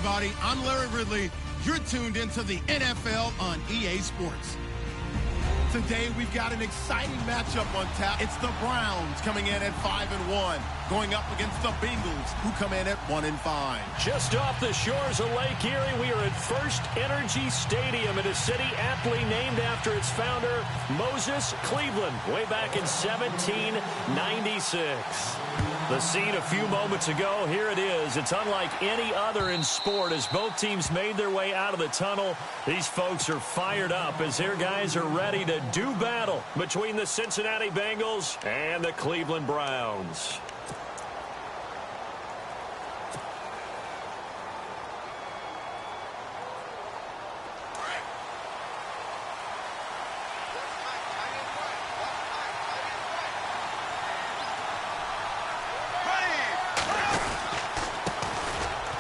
everybody. I'm Larry Ridley. You're tuned into the NFL on EA Sports. Today, we've got an exciting matchup on tap. It's the Browns coming in at 5-1, going up against the Bengals, who come in at 1-5. Just off the shores of Lake Erie, we are at First Energy Stadium in a city aptly named after its founder, Moses Cleveland, way back in 1796. The scene a few moments ago, here it is. It's unlike any other in sport as both teams made their way out of the tunnel. These folks are fired up as their guys are ready to do battle between the Cincinnati Bengals and the Cleveland Browns.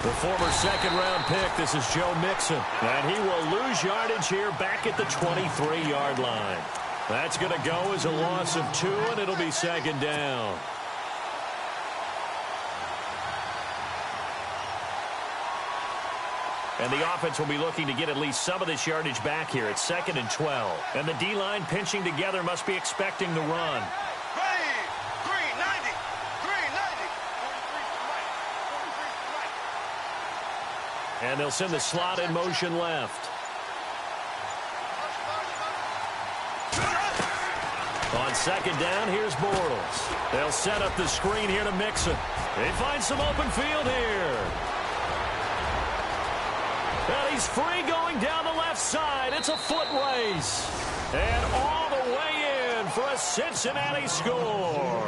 The former second-round pick, this is Joe Mixon. And he will lose yardage here back at the 23-yard line. That's going to go as a loss of 2, and it'll be second down. And the offense will be looking to get at least some of this yardage back here. It's 2nd and 12. And the D-line pinching together must be expecting the run. And they'll send the slot in motion left. On second down, here's Bortles. They'll set up the screen here to Mixon. They find some open field here. And he's free going down the left side. It's a foot race. And all the way in for a Cincinnati score.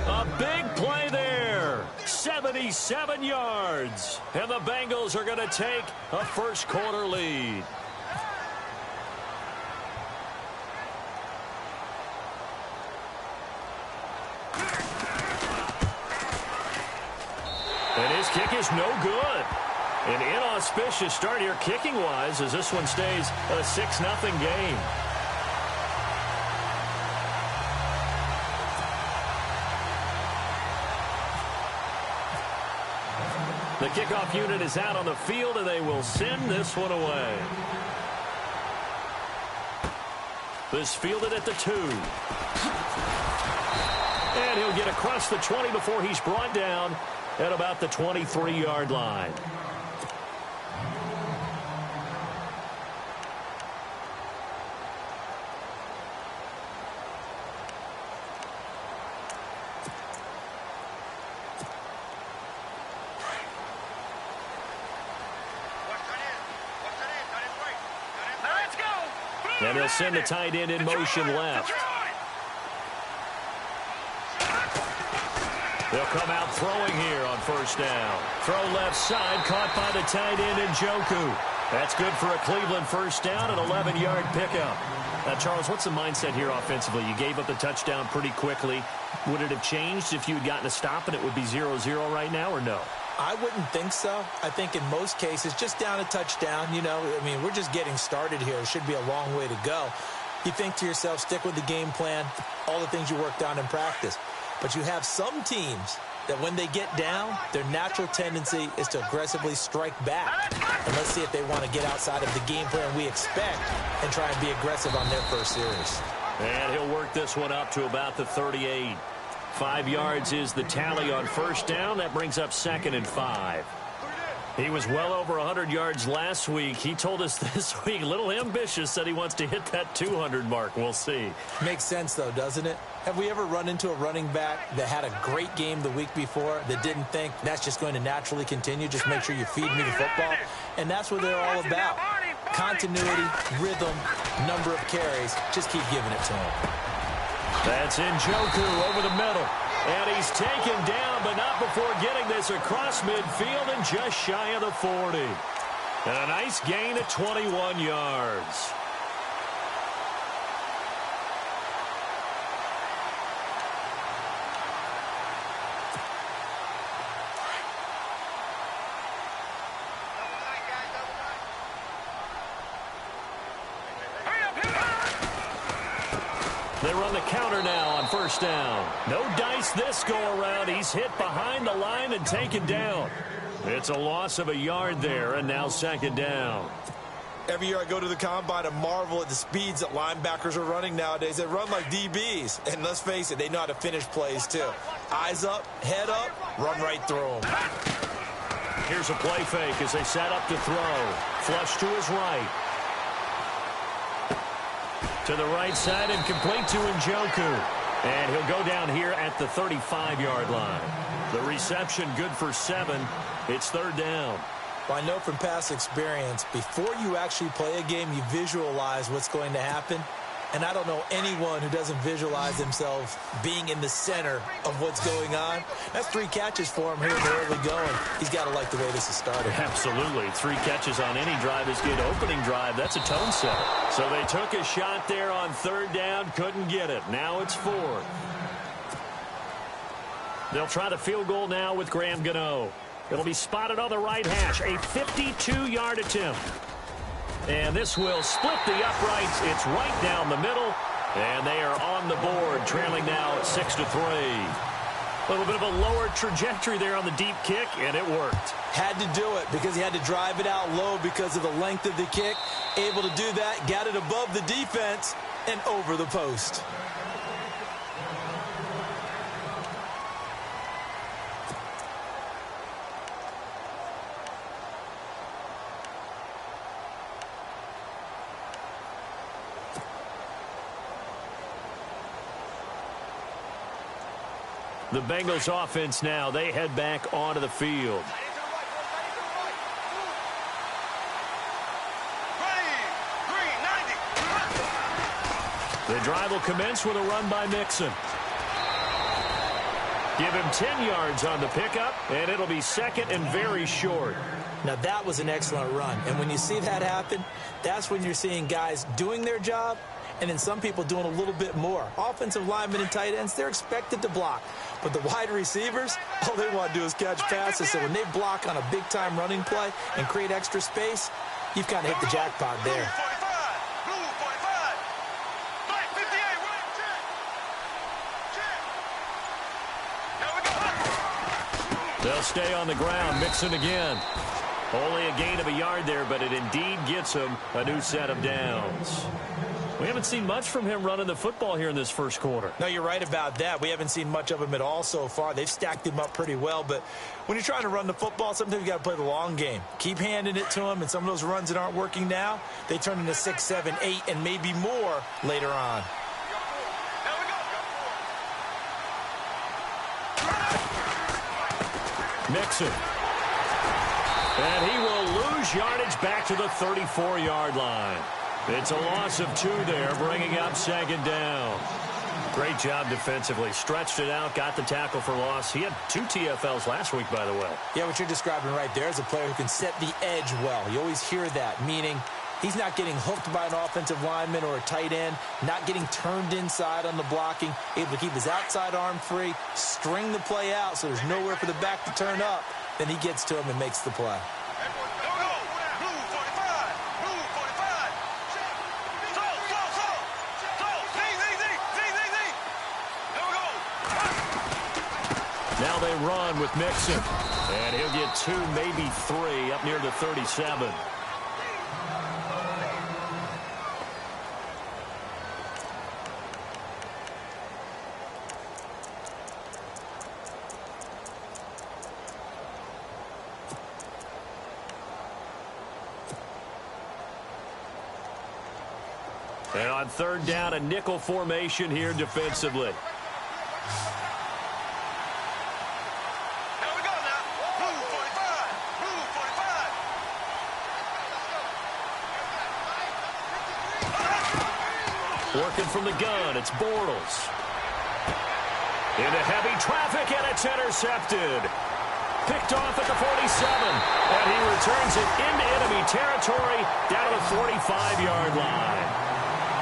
A big play there. 77 yards. And the Bengals are going to take a first-quarter lead. And his kick is no good. An inauspicious start here kicking-wise as this one stays a 6-0 game. The kickoff unit is out on the field, and they will send this one away. This fielded at the 2. And he'll get across the 20 before he's brought down at about the 23-yard line. And they'll send the tight end in motion left. They'll come out throwing here on first down. Throw left side, caught by the tight end in Njoku. That's good for a Cleveland first down, an 11-yard pickup. Now, Charles, what's the mindset here offensively? You gave up the touchdown pretty quickly. Would it have changed if you had gotten a stop and it would be 0-0 right now, or no? I wouldn't think so. I think in most cases, just down a touchdown, you know, I mean, we're just getting started here. It should be a long way to go. You think to yourself, stick with the game plan, all the things you worked on in practice. But you have some teams that when they get down, their natural tendency is to aggressively strike back. And let's see if they want to get outside of the game plan we expect and try and be aggressive on their first series. And he'll work this one up to about the 38. 5 yards is the tally on first down. That brings up 2nd and 5. He was well over 100 yards last week. He told us this week, a little ambitious, said he wants to hit that 200 mark. We'll see. Makes sense, though, doesn't it? Have we ever run into a running back that had a great game the week before that didn't think that's just going to naturally continue? Just make sure you feed me the football. And that's what they're all about. Continuity, rhythm, number of carries. Just keep giving it to him. That's Njoku over the middle. And he's taken down, but not before getting this across midfield and just shy of the 40. And a nice gain of 21 yards. They run the counter now on first down. No dice this go-around. He's hit behind the line and taken down. It's a loss of a yard there, and now second down. Every year I go to the combine and marvel at the speeds that linebackers are running nowadays. They run like DBs. And let's face it, they know how to finish plays too. Eyes up, head up, run right through them. Here's a play fake as they set up to throw. Flush to his right. To the right side and complete to Njoku. And he'll go down here at the 35-yard line. The reception good for 7. It's third down. Well, I know from past experience, before you actually play a game, you visualize what's going to happen. And I don't know anyone who doesn't visualize themselves being in the center of what's going on. That's 3 catches for him here in the early going. He's got to like the way this is started. Absolutely. 3 catches on any drive is good. Opening drive, that's a tone setter. So they took a shot there on third down, couldn't get it. Now it's 4th. They'll try the field goal now with Graham Gano. It'll be spotted on the right hash. A 52-yard attempt. And this will split the uprights. It's right down the middle. And they are on the board, trailing now at 6-3. A little bit of a lower trajectory there on the deep kick, and it worked. Had to do it because he had to drive it out low because of the length of the kick. Able to do that, got it above the defense and over the post. The Bengals offense now, they head back onto the field. The drive will commence with a run by Mixon. Give him 10 yards on the pickup, and it'll be second and very short. Now, that was an excellent run. And when you see that happen, that's when you're seeing guys doing their job and then some people doing a little bit more. Offensive linemen and tight ends, they're expected to block. But the wide receivers, all they want to do is catch passes. So when they block on a big-time running play and create extra space, you've kind of hit the jackpot there. They'll stay on the ground. Mixon again. Only a gain of a yard there, but it indeed gets him a new set of downs. We haven't seen much from him running the football here in this first quarter. No, you're right about that. We haven't seen much of him at all so far. They've stacked him up pretty well, but when you're trying to run the football, sometimes you got to play the long game. Keep handing it to him, and some of those runs that aren't working now, they turn into 6, 7, 8, and maybe more later on. Mixon. And he will lose yardage back to the 34-yard line. It's a loss of 2 there, bringing up second down. Great job defensively. Stretched it out, got the tackle for loss. He had 2 TFLs last week, by the way. Yeah, what you're describing right there is a player who can set the edge well. You always hear that, meaning he's not getting hooked by an offensive lineman or a tight end, not getting turned inside on the blocking, able to keep his outside arm free, string the play out so there's nowhere for the back to turn up. Then he gets to him and makes the play. Now they run with Mixon. And he'll get 2, maybe 3, up near the 37. And on third down, a nickel formation here defensively. Working from the gun, it's Bortles. Into heavy traffic, and it's intercepted. Picked off at the 47, and he returns it into enemy territory down to the 45-yard line.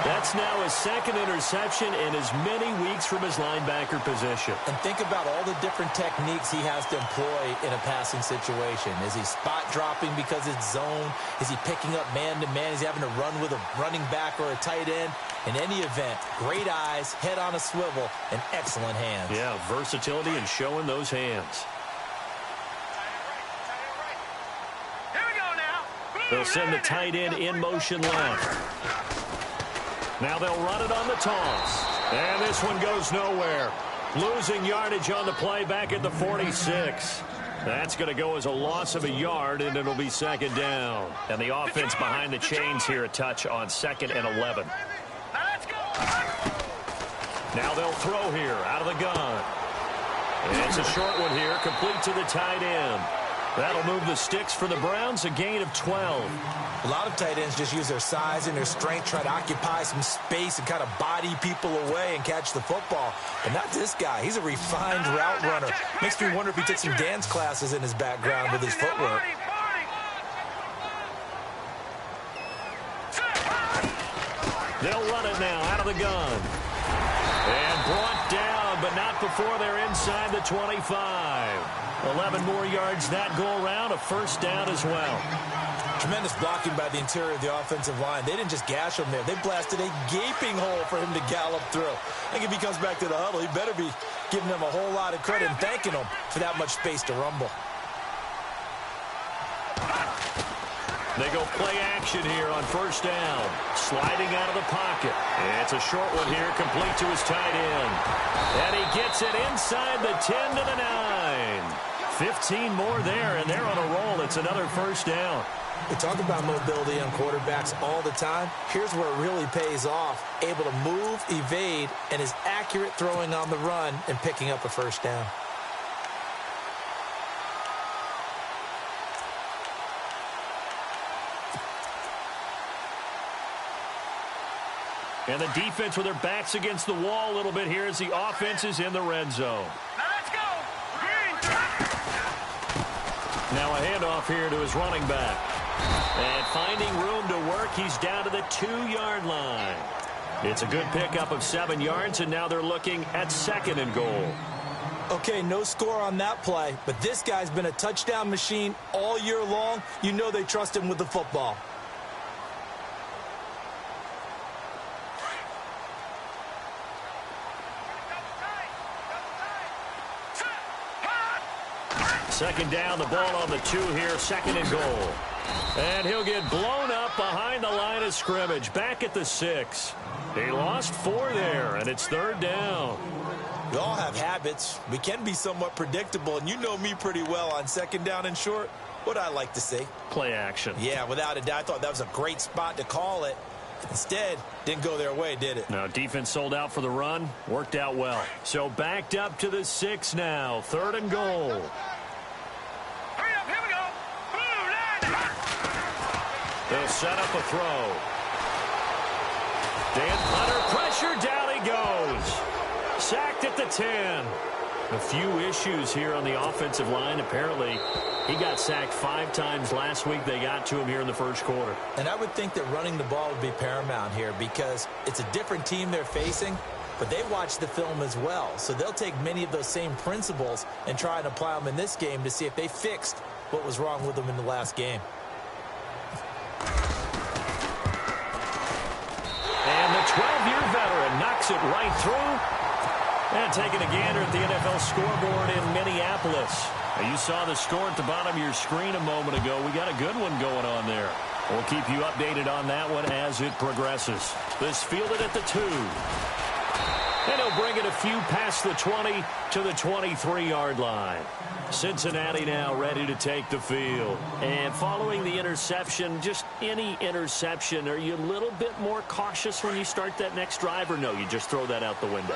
That's now his second interception in as many weeks from his linebacker position. And think about all the different techniques he has to employ in a passing situation. Is he spot dropping because it's zone? Is he picking up man-to-man? Is he having to run with a running back or a tight end? In any event, great eyes, head on a swivel, and excellent hands. Yeah, versatility and showing those hands. They'll send the tight end in motion left. Now they'll run it on the toss. And this one goes nowhere. Losing yardage on the play back at the 46. That's going to go as a loss of a yard, and it'll be second down. And the offense behind the chains here, a touch on 2nd and 11. Now they'll throw here out of the gun. And it's a short one here, complete to the tight end. That'll move the sticks for the Browns, a gain of 12. A lot of tight ends just use their size and their strength, try to occupy some space and kind of body people away and catch the football. But not this guy. He's a refined route runner. Makes me wonder if he took some dance classes in his background with his footwork. They'll run it now out of the gun. And brought down, but not before they're inside the 25. 11 more yards that go around, a first down as well. Tremendous blocking by the interior of the offensive line. They didn't just gash him there. They blasted a gaping hole for him to gallop through. I think if he comes back to the huddle, he better be giving them a whole lot of credit and thanking them for that much space to rumble. They go play action here on first down. Sliding out of the pocket. It's a short one here, complete to his tight end. And he gets it inside the 10 to the 9. 15 more there, and they're on a roll. It's another first down. We talk about mobility on quarterbacks all the time. Here's where it really pays off. Able to move, evade, and is accurate throwing on the run and picking up a first down. And the defense with their backs against the wall a little bit here as the offense is in the red zone. Let's go. Now a handoff here to his running back. And finding room to work, he's down to the 2-yard line. It's a good pickup of 7 yards, and now they're looking at 2nd and goal. Okay, no score on that play, but this guy's been a touchdown machine all year long. You know they trust him with the football. Second down, the ball on the 2 here, 2nd and goal. And he'll get blown up behind the line of scrimmage, back at the 6. He lost 4 there, and it's 3rd down. We all have habits. We can be somewhat predictable, and you know me pretty well on 2nd down and short. What I like to see. Play action. Yeah, without a doubt, I thought that was a great spot to call it. Instead, didn't go their way, did it? No, defense sold out for the run. Worked out well. So backed up to the 6 now, 3rd and goal. They'll set up a throw. Dan Hunter, pressure, down he goes. Sacked at the 10. A few issues here on the offensive line. Apparently, he got sacked 5 times last week. They got to him here in the first quarter. And I would think that running the ball would be paramount here because it's a different team they're facing, but they watch the film as well. So they'll take many of those same principles and try and apply them in this game to see if they fixed what was wrong with them in the last game. And the 12-year veteran knocks it right through. And taking a gander at the NFL scoreboard in Minneapolis. Now, you saw the score at the bottom of your screen a moment ago. We got a good one going on there. We'll keep you updated on that one as it progresses. This fielded at the 2. And he'll bring it a few past the 20 to the 23-yard line. Cincinnati now ready to take the field. And following the interception, just any interception, are you a little bit more cautious when you start that next drive, or no, you just throw that out the window?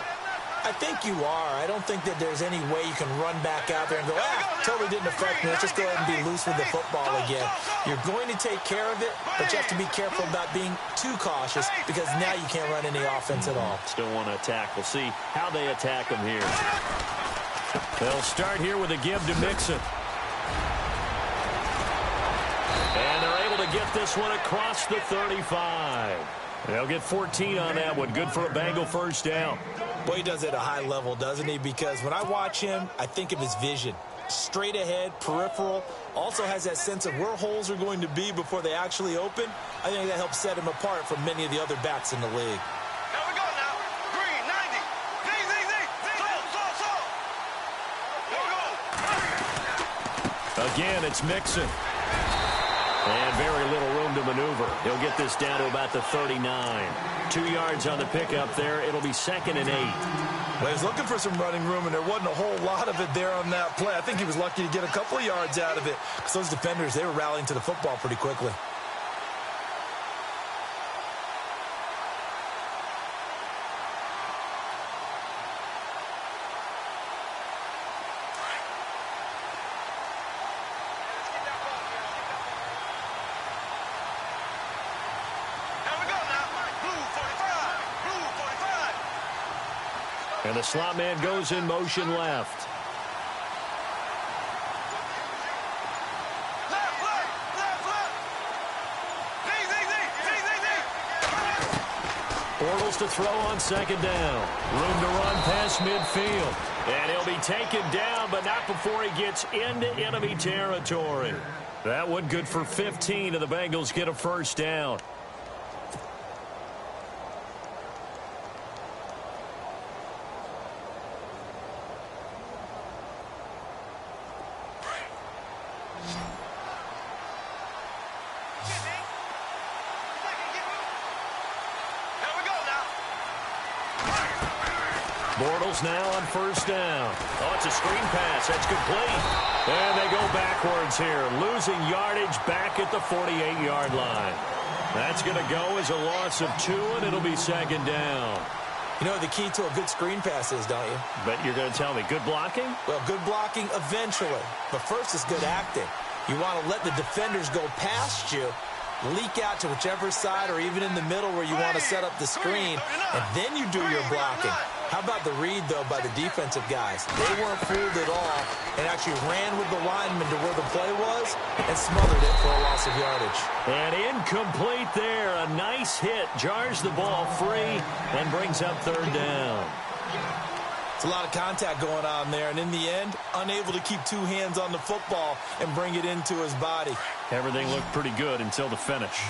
I think you are. I don't think that there's any way you can run back out there and go, totally didn't affect me. Let's just go ahead and be loose with the football again. You're going to take care of it, but you have to be careful about being too cautious because now you can't run any offense at all. Still want to attack. We'll see how they attack them here. They'll start here with a give to Mixon. And they're able to get this one across the 35. They'll get 14 on that one. Good for a Bengal first down. Boy, he does it at a high level, doesn't he? Because when I watch him, I think of his vision. Straight ahead, peripheral, also has that sense of where holes are going to be before they actually open. I think that helps set him apart from many of the other backs in the league. Here we go now. Green, 90. Here we go. Again, it's Mixon. And very little room to maneuver. He'll get this down to about the 39. 2 yards on the pickup there. It'll be 2nd and 8. Well, he was looking for some running room, and there wasn't a whole lot of it there on that play. I think he was lucky to get a couple of yards out of it because those defenders, they were rallying to the football pretty quickly. And the slot man goes in motion left. Bortles to throw on 2nd down. Room to run past midfield. And he'll be taken down, but not before he gets into enemy territory. That one good for 15, and the Bengals get a first down. Bortles now on 1st down. Oh, it's a screen pass. That's complete. And they go backwards here, losing yardage back at the 48-yard line. That's going to go as a loss of 2, and it'll be 2nd down. You know what the key to a good screen pass is, don't you? But you're going to tell me, good blocking? Well, good blocking eventually. But first is good acting. You want to let the defenders go past you, leak out to whichever side or even in the middle where you want to set up the screen, and then you do your blocking. How about the read, though, by the defensive guys? They weren't fooled at all and actually ran with the lineman to where the play was and smothered it for a loss of yardage. And incomplete there. A nice hit. Jars the ball free and brings up 3rd down. It's a lot of contact going on there, and in the end, unable to keep 2 hands on the football and bring it into his body. Everything looked pretty good until the finish.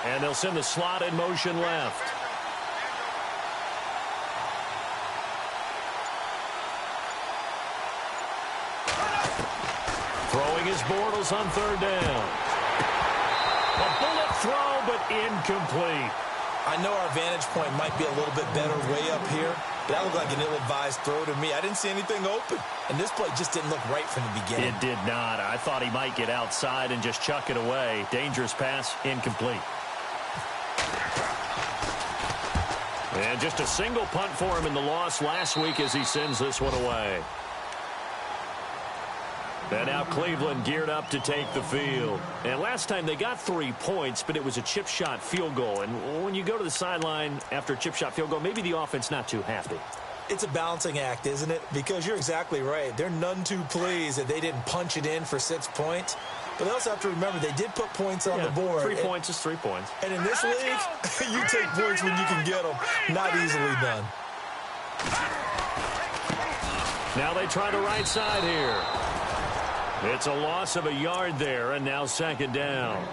And they'll send the slot in motion left. Throwing his Bortles on 3rd down. A bullet throw, but incomplete. I know our vantage point might be a little bit better way up here, but that looked like an ill-advised throw to me. I didn't see anything open, and this play just didn't look right from the beginning. It did not. I thought he might get outside and just chuck it away. Dangerous pass, incomplete. And just a single punt for him in the loss last week as he sends this one away. And now Cleveland geared up to take the field. And last time they got 3 points, but it was a chip shot field goal. And when you go to the sideline after a chip shot field goal, maybe the offense not too happy. It's a balancing act, isn't it? Because you're exactly right. They're none too pleased that they didn't punch it in for 6 points. But they also have to remember they did put points on the board. 3 points is 3 points. And in this league, you take points when you can get them. Not easily done. Now they try the right side here. It's a loss of a yard there, and now 2nd down.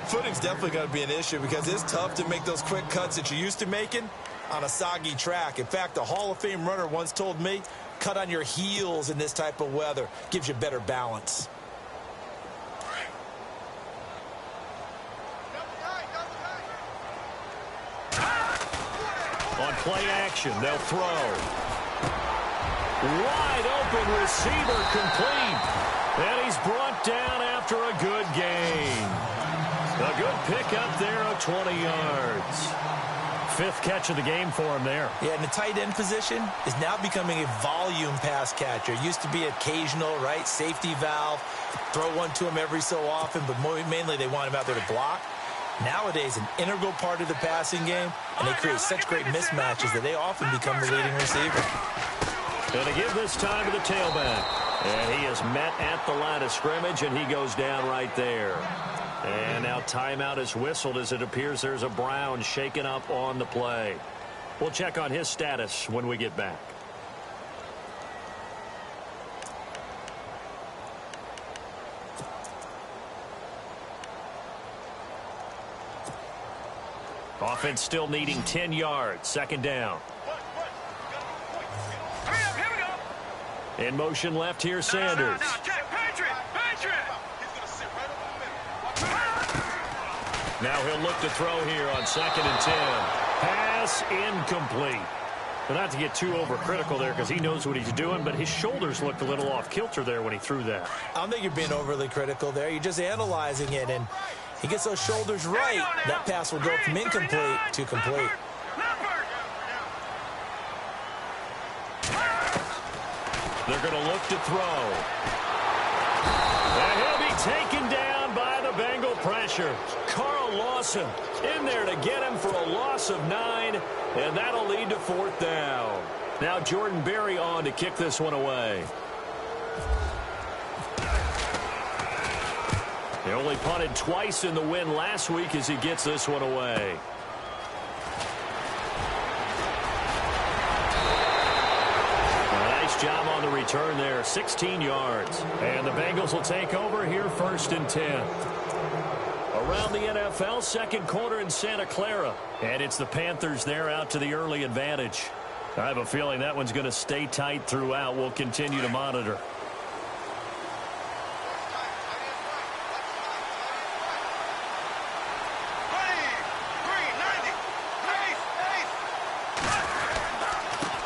Footing's definitely going to be an issue because it's tough to make those quick cuts that you're used to making on a soggy track. In fact, a Hall of Fame runner once told me, cut on your heels in this type of weather. Gives you better balance. On play action, they'll throw. Wide open receiver complete. And he's brought down after a good gain. A good pickup there of 20 yards. 5th catch of the game for him there. Yeah, and the tight end position is now becoming a volume pass catcher. Used to be occasional, right? Safety valve. Throw one to him every so often, but mainly they want him out there to block. Nowadays, an integral part of the passing game, and they create such great mismatches that they often become the leading receiver. Going to give this time to the tailback. And he is met at the line of scrimmage, and he goes down right there. And now timeout is whistled as it appears there's a Brown shaken up on the play. We'll check on his status when we get back. Offense still needing 10 yards. Second down. In motion left here, Sanders. Now he'll look to throw here on 2nd and 10. Pass incomplete. But not to get too overcritical there because he knows what he's doing, but his shoulders looked a little off kilter there when he threw that. I don't think you're being overly critical there. You're just analyzing it, and he gets those shoulders right. That pass will go from incomplete to complete. They're going to look to throw. And he'll be taken down by the Bengal pressure. Carl Lawson in there to get him for a loss of 9, and that'll lead to 4th down. Now Jordan Berry on to kick this one away. He only punted twice in the win last week as he gets this one away. Nice job on the return there, 16 yards. And the Bengals will take over here 1st and 10. Around the NFL, second quarter in Santa Clara. And it's the Panthers there out to the early advantage. I have a feeling that one's going to stay tight throughout. We'll continue to monitor.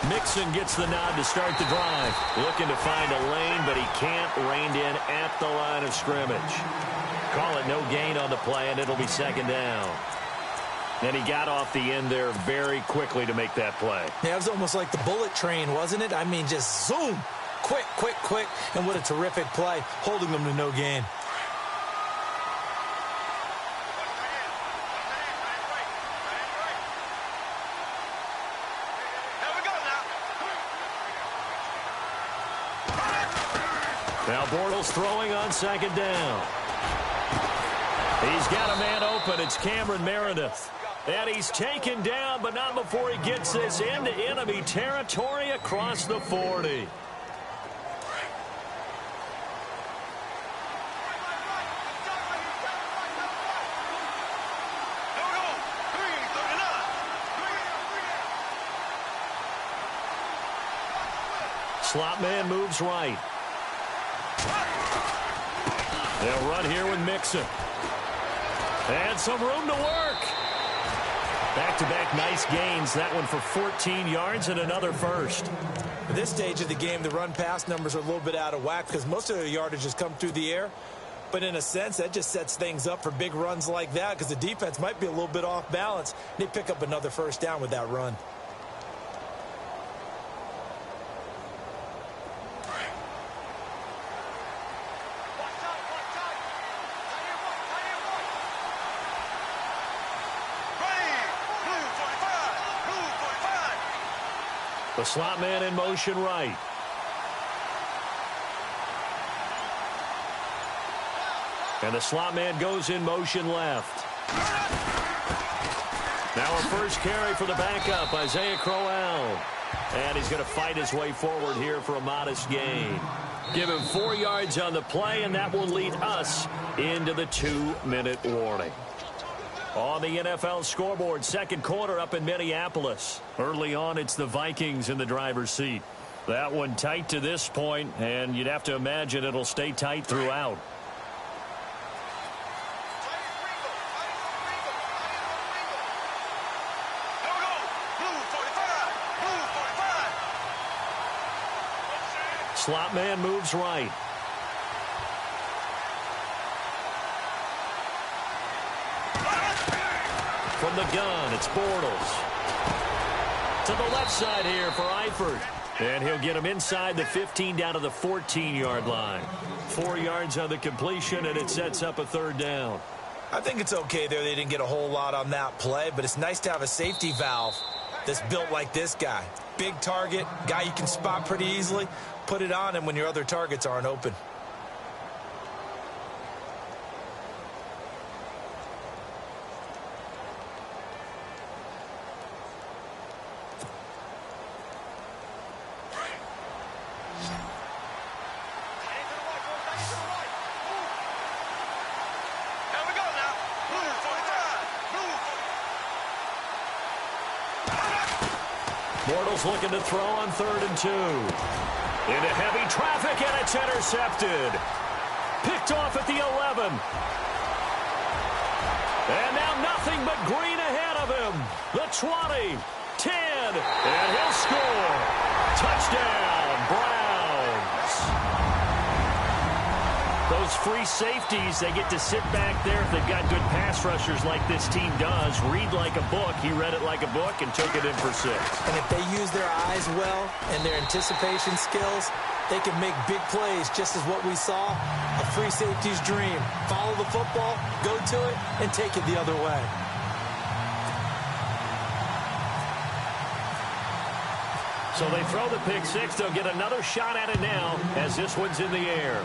Mixon gets the nod to start the drive. Looking to find a lane, but he can't. Reined in at the line of scrimmage. Call it no gain on the play, and it'll be 2nd down. And he got off the end there very quickly to make that play. Yeah, it was almost like the bullet train, wasn't it? I mean, just zoom. Quick, quick, quick. And what a terrific play, holding them to no gain. Now Bortles throwing on 2nd down. He's got a man open. It's Cameron Meredith. And he's taken down, but not before he gets this into enemy territory across the 40. Slot man moves right. They'll run here with Mixon. And some room to work. Back-to-back nice gains. That one for 14 yards and another first. At this stage of the game, the run-pass numbers are a little bit out of whack because most of their yardage has come through the air. But in a sense, that just sets things up for big runs like that because the defense might be a little bit off balance. They pick up another first down with that run. The slot man in motion right. And the slot man goes in motion left. Now a first carry for the backup, Isaiah Crowell. And he's going to fight his way forward here for a modest gain. Give him 4 yards on the play, and that will lead us into the 2-minute warning. On the NFL scoreboard, second quarter up in Minneapolis. Early on, it's the Vikings in the driver's seat. That one tight to this point, and you'd have to imagine it'll stay tight throughout. Slot man moves right. From the gun, it's Bortles. To the left side here for Eifert. And he'll get him inside the 15 down to the 14-yard line. 4 yards on the completion, and it sets up a third down. I think it's okay there. They didn't get a whole lot on that play, but it's nice to have a safety valve that's built like this guy. Big target, guy you can spot pretty easily. Put it on him when your other targets aren't open. Bortles looking to throw on 3rd and 2. Into heavy traffic, and it's intercepted. Picked off at the 11. And now nothing but green ahead of him. The 20, 10, and he'll score. Touchdown, Browns. Those free safeties, they get to sit back there if they've got good pass rushers like this team does. Read like a book. He read it like a book and took it in for 6. And if they use their eyes well and their anticipation skills, they can make big plays, just as what we saw. A free safety's dream. Follow the football, go to it, and take it the other way. So they throw the pick 6. They'll get another shot at it now as this one's in the air.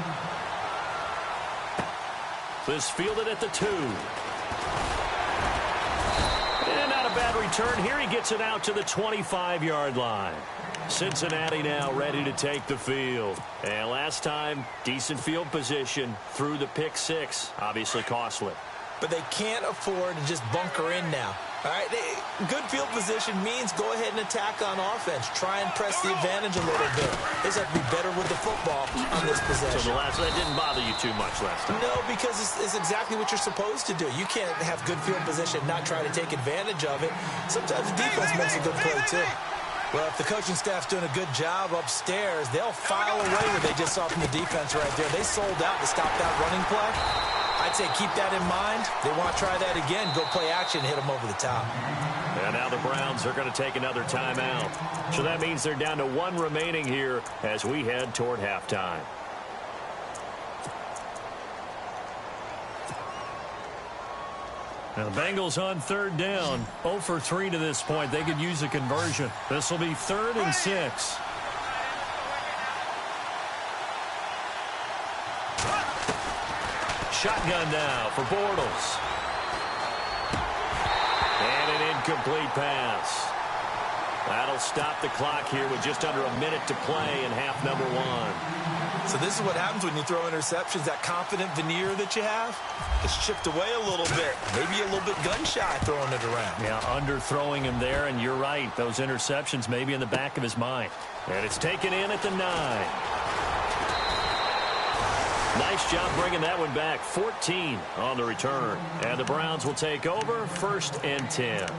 This fielded at the 2. And not a bad return here. He gets it out to the 25-yard line. Cincinnati now ready to take the field. And last time, decent field position through the pick 6. Obviously costly. But they can't afford to just bunker in now. All right, good field position means go ahead and attack on offense. Try and press the advantage a little bit. They just have to be better with the football on this possession. So that didn't bother you too much last time? No, because it's exactly what you're supposed to do. You can't have good field position and not try to take advantage of it. Sometimes the defense makes a good play, too. Well, if the coaching staff's doing a good job upstairs, they'll file away what they just saw from the defense right there. They sold out to stop that running play. I'd say keep that in mind. They want to try that again. Go play action and hit them over the top. And now the Browns are going to take another timeout. So that means they're down to 1 remaining here as we head toward halftime. Now the Bengals on 3rd down. 0 for 3 to this point. They could use a conversion. This will be 3rd and 6. Shotgun now for Bortles. And an incomplete pass. That'll stop the clock here with just under a minute to play in half number 1. So this is what happens when you throw interceptions. That confident veneer that you have gets chipped away a little bit. Maybe a little bit gun-shy throwing it around. Yeah, underthrowing him there, and you're right. Those interceptions may be in the back of his mind. And it's taken in at the 9. Nice job bringing that one back. 14 on the return. And the Browns will take over 1st and 10.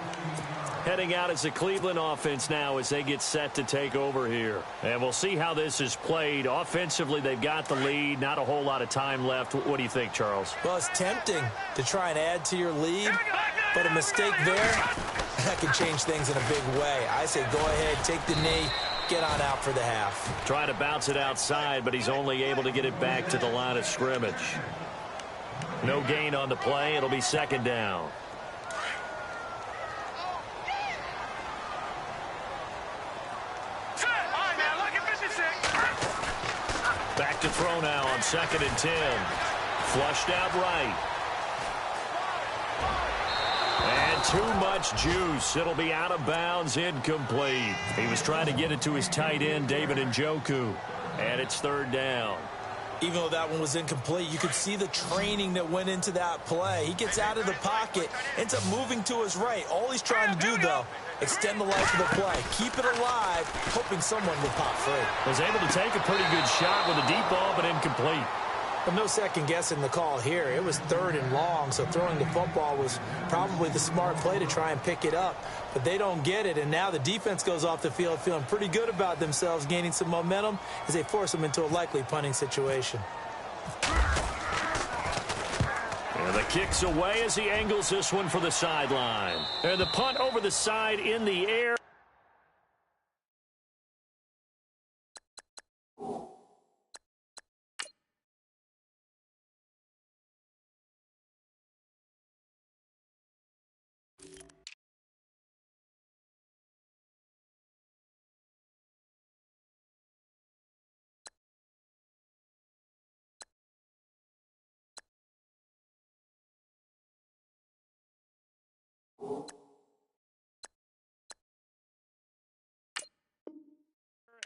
Heading out as the Cleveland offense now as they get set to take over here. And we'll see how this is played. Offensively, they've got the lead. Not a whole lot of time left. What do you think, Charles? Well, it's tempting to try and add to your lead, but a mistake there, that can change things in a big way. I say go ahead, take the knee, get on out for the half. Trying to bounce it outside, but he's only able to get it back to the line of scrimmage. No gain on the play. It'll be 2nd down. Back to throw now on 2nd and 10. Flushed out right. And too much juice. It'll be out of bounds, incomplete. He was trying to get it to his tight end, David Njoku. And it's 3rd down. Even though that one was incomplete, you could see the training that went into that play. He gets out of the pocket, ends up moving to his right. All he's trying to do, though, extend the life of the play. Keep it alive, hoping someone will pop free. Was able to take a pretty good shot with a deep ball, but incomplete. But no second guessing the call here. It was 3rd and long, so throwing the football was probably the smart play to try and pick it up. But they don't get it, and now the defense goes off the field feeling pretty good about themselves, gaining some momentum as they force them into a likely punting situation. And the kick's away as he angles this one for the sideline. And the punt over the side in the air.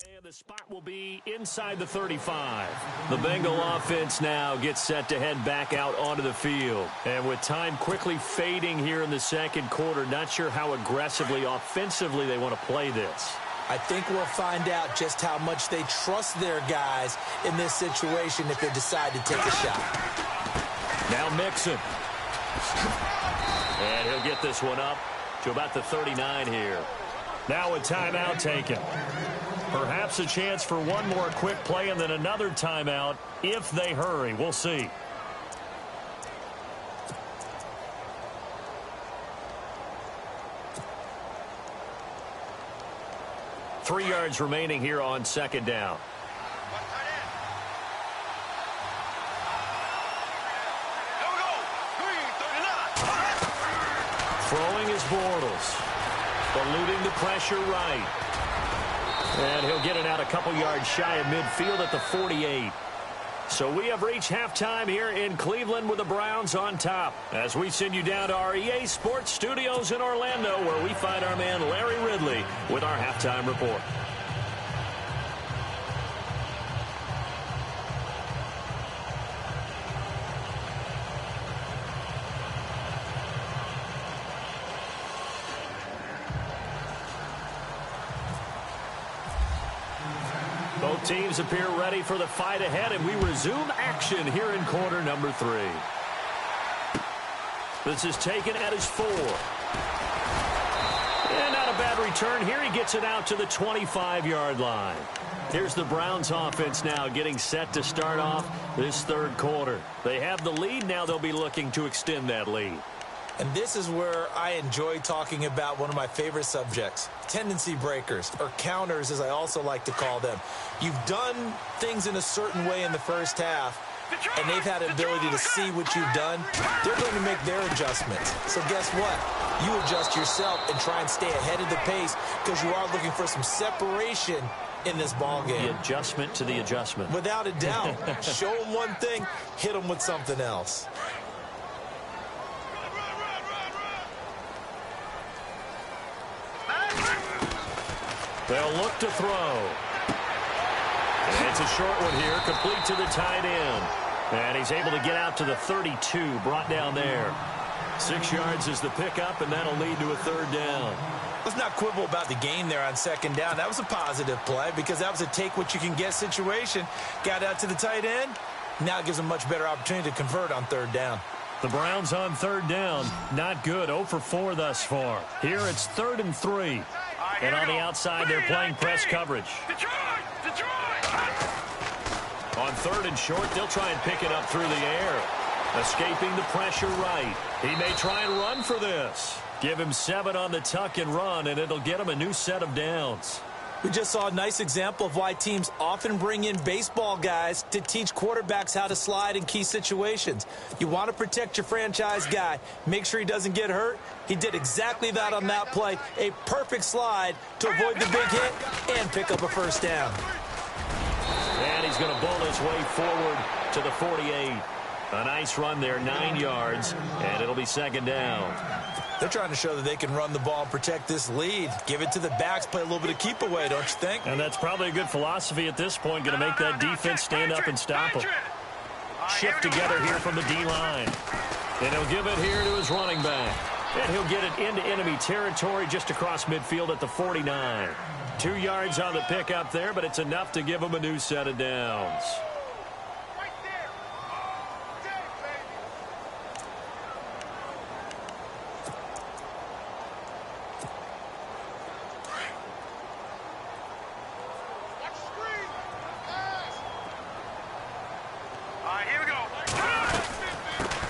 And the spot will be inside the 35. The Bengal offense now gets set to head back out onto the field. And with time quickly fading here in the second quarter, not sure how aggressively, offensively they want to play this. I think we'll find out just how much they trust their guys in this situation if they decide to take a shot. Now Mixon. And he'll get this one up to about the 39 here. Now a timeout taken. Perhaps a chance for one more quick play and then another timeout if they hurry. We'll see. Three yards remaining here on second down. Throwing is Bortles. Eluding the pressure right. And he'll get it out a couple yards shy of midfield at the 48. So we have reached halftime here in Cleveland with the Browns on top. As we send you down to our EA Sports Studios in Orlando, where we find our man Larry Ridley with our halftime report. Both teams appear ready for the fight ahead, and we resume action here in quarter number 3. This is taken at his 4. And not a bad return here. He gets it out to the 25-yard line. Here's the Browns offense now getting set to start off this third quarter. They have the lead. Now they'll be looking to extend that lead. And this is where I enjoy talking about one of my favorite subjects, tendency breakers, or counters, as I also like to call them. You've done things in a certain way in the first half, and they've had an ability to see what you've done. They're going to make their adjustments. So guess what? You adjust yourself and try and stay ahead of the pace because you are looking for some separation in this ball game. The adjustment to the adjustment. Without a doubt. Show them one thing, hit them with something else. They'll look to throw. And it's a short one here, complete to the tight end. And he's able to get out to the 32, brought down there. 6 yards is the pickup, and that'll lead to a third down. Let's not quibble about the gain there on second down. That was a positive play because that was a take-what-you-can-get situation. Got out to the tight end. Now it gives them a much better opportunity to convert on third down. The Browns on third down, not good. 0 for 4 thus far. Here it's 3rd and 3. And on the outside, they're playing press coverage. On 3rd and short, they'll try and pick it up through the air. Escaping the pressure right. He may try and run for this. Give him 7 on the tuck and run, and it'll get him a new set of downs. We just saw a nice example of why teams often bring in baseball guys to teach quarterbacks how to slide in key situations. You want to protect your franchise guy. Make sure he doesn't get hurt. He did exactly that on that play. A perfect slide to avoid the big hit and pick up a first down. And he's going to bowl his way forward to the 48. A nice run there, 9 yards, and it'll be second down. They're trying to show that they can run the ball and protect this lead. Give it to the backs, play a little bit of keep away, don't you think? And that's probably a good philosophy at this point, going to make that defense stand up and stop them. Shift together here from the D-line. And he'll give it here to his running back. And he'll get it into enemy territory just across midfield at the 49. 2 yards on the pickup there, but it's enough to give him a new set of downs.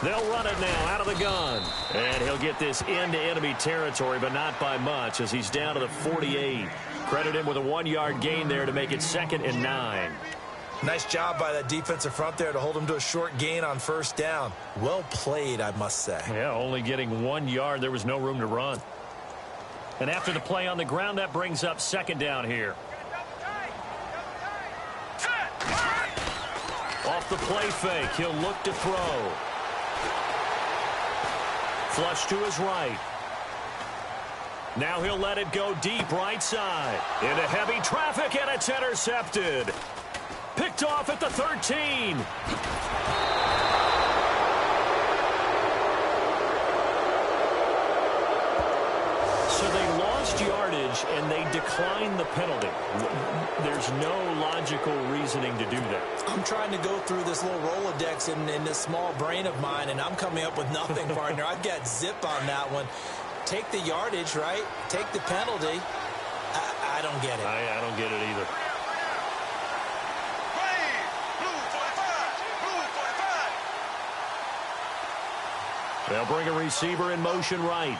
They'll run it now out of the gun. And he'll get this into enemy territory, but not by much as he's down to the 48. Credit him with a 1-yard gain there to make it 2nd and 9. Nice job by that defensive front there to hold him to a short gain on first down. Well played, I must say. Yeah, only getting 1 yard. There was no room to run. And after the play on the ground, that brings up second down here. Off the play fake, he'll look to throw. Flush to his right. Now he'll let it go deep right side. Into heavy traffic, and it's intercepted. Picked off at the 13. So they lost yardage, and they declined the penalty. There's no logical reasoning to do that. I'm trying to go through this little Rolodex in this small brain of mine, and I'm coming up with nothing, partner. I've got zip on that one. Take the yardage, right? Take the penalty. I don't get it. I don't get it either. They'll bring a receiver in motion right.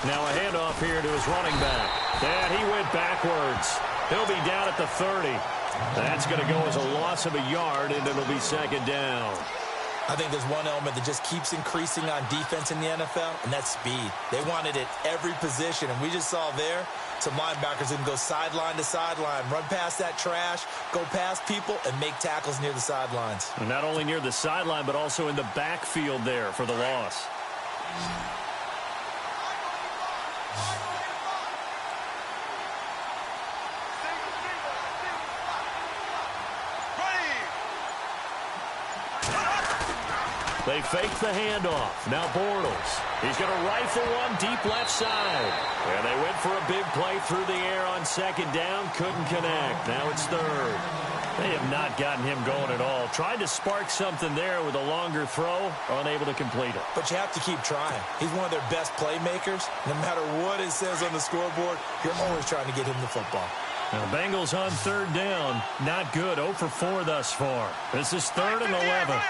Now a handoff here to his running back. And he went backwards. He'll be down at the 30. That's going to go as a loss of a yard, and it'll be second down. I think there's one element that just keeps increasing on defense in the NFL, and that's speed. They want it at every position, and we just saw there some linebackers that can go sideline to sideline, run past that trash, go past people, and make tackles near the sidelines. And not only near the sideline, but also in the backfield there for the loss. They fake the handoff. Now Bortles. He's going to rifle one deep left side. And they went for a big play through the air on second down. Couldn't connect. Now it's third. They have not gotten him going at all. Tried to spark something there with a longer throw. Unable to complete it. But you have to keep trying. He's one of their best playmakers. No matter what it says on the scoreboard, you're always trying to get him the football. Now Bengals on third down. Not good. 0 for 4 thus far. This is 3rd and 11.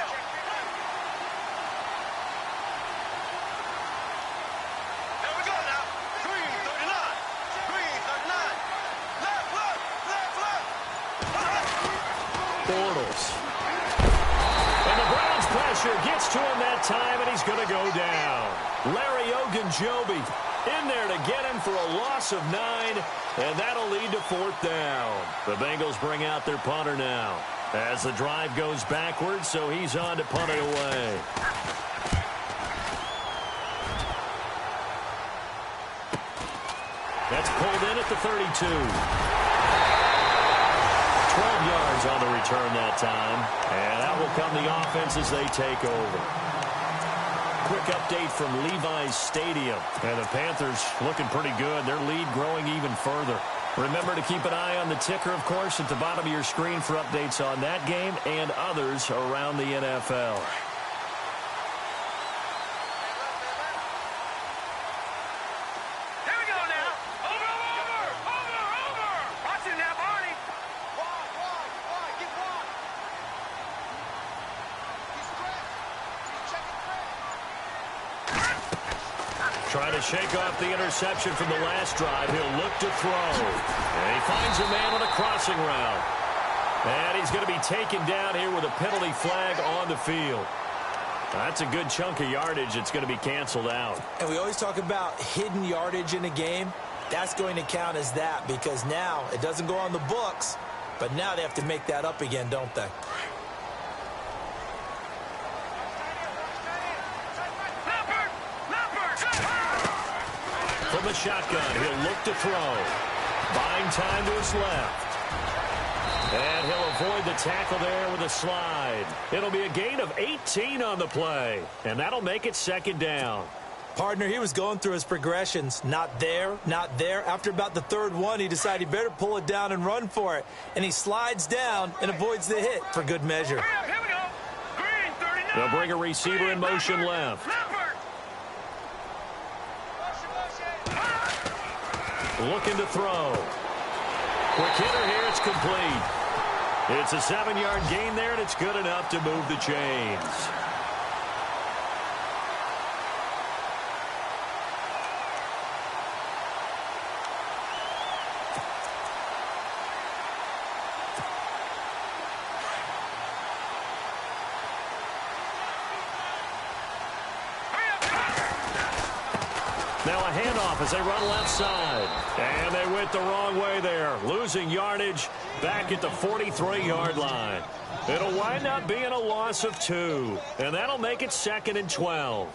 Gets to him that time, and he's going to go down. Larry Ogunjobi in there to get him for a loss of 9, and that'll lead to 4th down. The Bengals bring out their punter now as the drive goes backwards, so he's on to punt it away. That's pulled in at the 32. 12 yards on the return that time. And that will come the offense as they take over. Quick update from Levi's Stadium. And the Panthers looking pretty good. Their lead growing even further. Remember to keep an eye on the ticker, of course, at the bottom of your screen for updates on that game and others around the NFL. Trying to shake off the interception from the last drive. He'll look to throw. And he finds a man on a crossing route. And he's going to be taken down here with a penalty flag on the field. That's a good chunk of yardage. It's going to be canceled out. And we always talk about hidden yardage in a game. That's going to count as that because now it doesn't go on the books, but now they have to make that up again, don't they? From the shotgun, he'll look to throw. Buying time to his left. And he'll avoid the tackle there with a slide. It'll be a gain of 18 on the play. And that'll make it second down. Partner, he was going through his progressions. Not there, not there. After about the third one, he decided he better pull it down and run for it. And he slides down and avoids the hit for good measure. Here we go. Green, 39. They'll bring a receiver in motion left. Looking to throw. Quick hitter here. It's complete. It's a 7-yard gain there, and it's good enough to move the chains. Now a handoff as they run left side. And they went the wrong way there. Losing yardage back at the 43-yard line. It'll wind up being a loss of 2. And that'll make it 2nd and 12.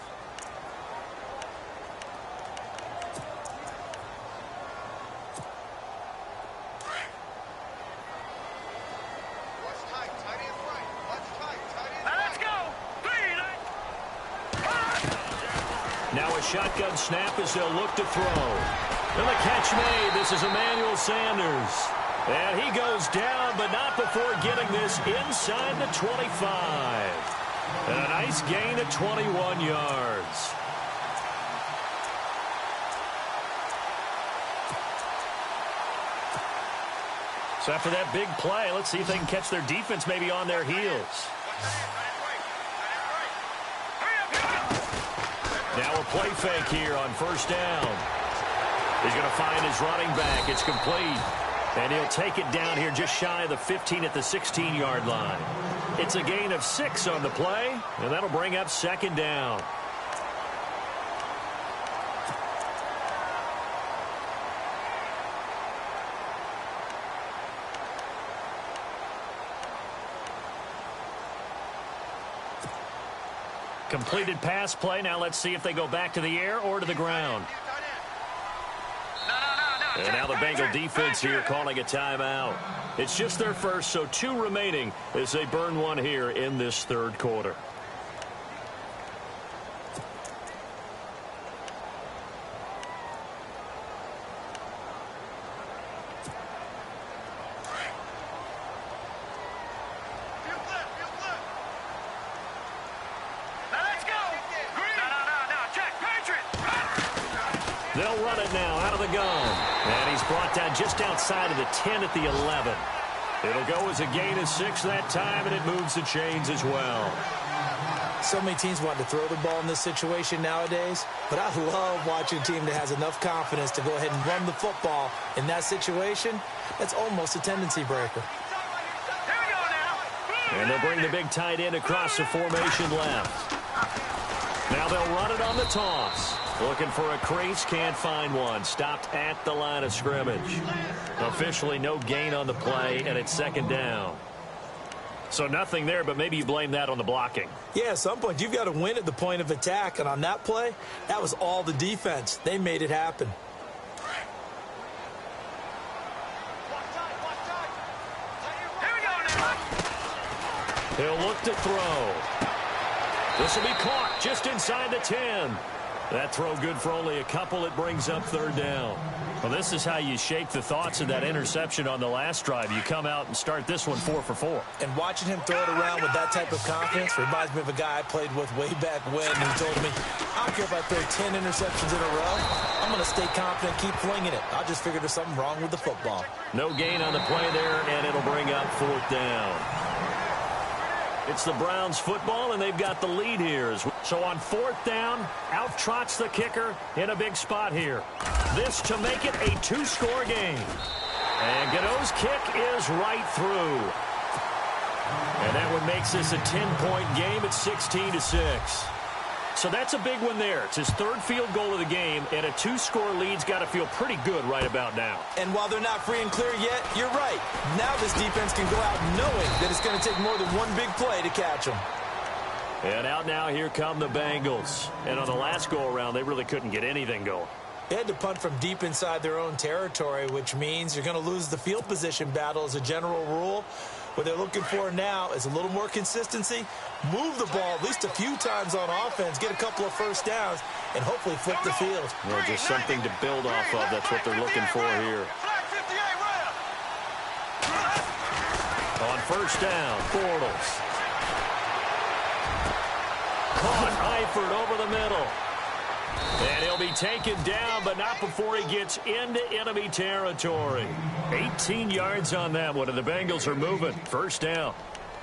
shotgun snap as they'll look to throw. And the catch made. This is Emmanuel Sanders. And he goes down, but not before getting this inside the 25. And a nice gain of 21 yards. So after that big play, let's see if they can catch their defense maybe on their heels. Now a play fake here on first down. He's going to find his running back. It's complete. And he'll take it down here just shy of the 15 at the 16-yard line. It's a gain of 6 on the play, and that'll bring up second down. Completed pass play. Now let's see if they go back to the air or to the ground. And now the Bengal defense here calling a timeout. It's just their first, so 2 remaining as they burn one here in this third quarter. They'll run it now out of the gun. And he's brought down just outside of the 10 at the 11. It'll go as a gain of 6 that time, and it moves the chains as well. So many teams want to throw the ball in this situation nowadays, but I love watching a team that has enough confidence to go ahead and run the football in that situation. That's almost a tendency breaker. And they'll bring the big tight end across the formation left. Now they'll run it on the toss. Looking for a crease, can't find one. Stopped at the line of scrimmage. Officially no gain on the play, and it's second down. So nothing there, but maybe you blame that on the blocking. Yeah, at some point you've got to win at the point of attack, and on that play, that was all the defense. They made it happen. He'll look to throw. This will be caught just inside the 10. That throw good for only a couple. It brings up third down. Well, this is how you shake the thoughts of that interception on the last drive. You come out and start this one 4 for 4. And watching him throw it around with that type of confidence reminds me of a guy I played with way back when who told me, I don't care if I throw 10 interceptions in a row. I'm going to stay confident, keep flinging it. I just figured there's something wrong with the football. No gain on the play there, and it'll bring up fourth down. It's the Browns football, and they've got the lead here. So on fourth down, out trots the kicker in a big spot here. This to make it a 2-score game. And Gano's kick is right through. And that one makes this a 10-point game at 16-6. So that's a big one there. It's his third field goal of the game, and a 2-score lead's got to feel pretty good right about now. And while they're not free and clear yet, you're right. Now this defense can go out knowing that it's going to take more than one big play to catch them. And out now, here come the Bengals. And on the last go-around, they really couldn't get anything going. They had to punt from deep inside their own territory, which means you're going to lose the field position battle as a general rule. What they're looking for now is a little more consistency, move the ball at least a few times on offense, get a couple of first downs, and hopefully flip the field. Well, just something to build off of. That's what they're looking for here. On first down, Bortles. Caught Eifert over the middle. And he'll be taken down, but not before he gets into enemy territory. 18 yards on that one, and the Bengals are moving. First down.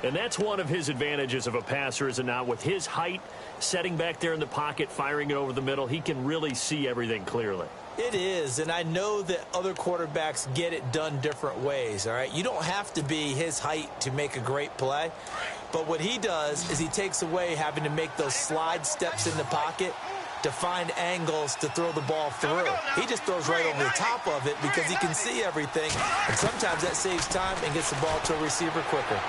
And that's one of his advantages of a passer, is it not? With his height, setting back there in the pocket, firing it over the middle, he can really see everything clearly. It is, and I know that other quarterbacks get it done different ways, all right? You don't have to be his height to make a great play, but what he does is he takes away having to make those slide steps in the pocket to find angles to throw the ball through. He just throws right over the top of it because he can see everything, and sometimes that saves time and gets the ball to a receiver quicker.